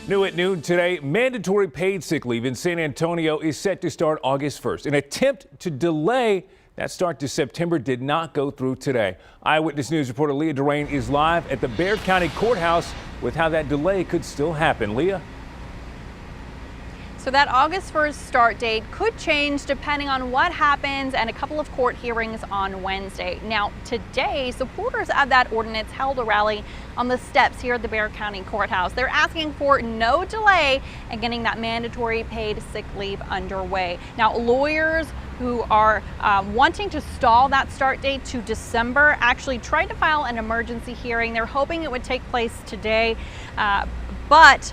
New at noon today, mandatory paid sick leave in San Antonio is set to start August 1st. An attempt to delay that start to September did not go through today. Eyewitness News reporter Leah Durain is live at the Bexar County Courthouse with how that delay could still happen. Leah? So that August 1st start date could change depending on what happens and a couple of court hearings on Wednesday. Now, today, supporters of that ordinance held a rally on the steps here at the Bexar County Courthouse. They're asking for no delay in getting that mandatory paid sick leave underway. Now, lawyers who are wanting to stall that start date to December actually tried to file an emergency hearing. They're hoping it would take place today, but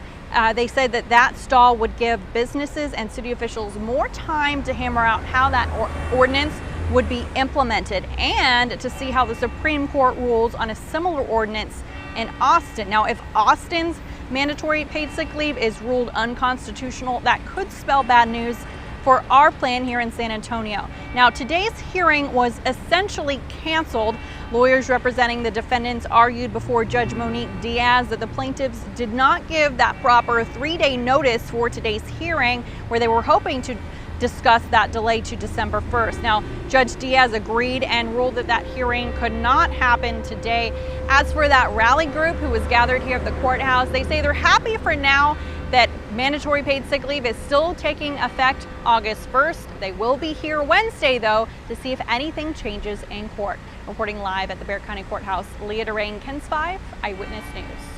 they said that stall would give businesses and city officials more time to hammer out how that ordinance would be implemented and to see how the Supreme Court rules on a similar ordinance in Austin. Now, if Austin's mandatory paid sick leave is ruled unconstitutional, that could spell bad news for our plan here in San Antonio. Now, today's hearing was essentially canceled. Lawyers representing the defendants argued before Judge Monique Diaz that the plaintiffs did not give that proper 3-day notice for today's hearing, where they were hoping to discuss that delay to December 1st. Now, Judge Diaz agreed and ruled that hearing could not happen today. As for that rally group who was gathered here at the courthouse, they say they're happy for now that mandatory paid sick leave is still taking effect August 1st. They will be here Wednesday, though, to see if anything changes in court. Reporting live at the Bexar County Courthouse, Leah Durain, KENS 5 Eyewitness News.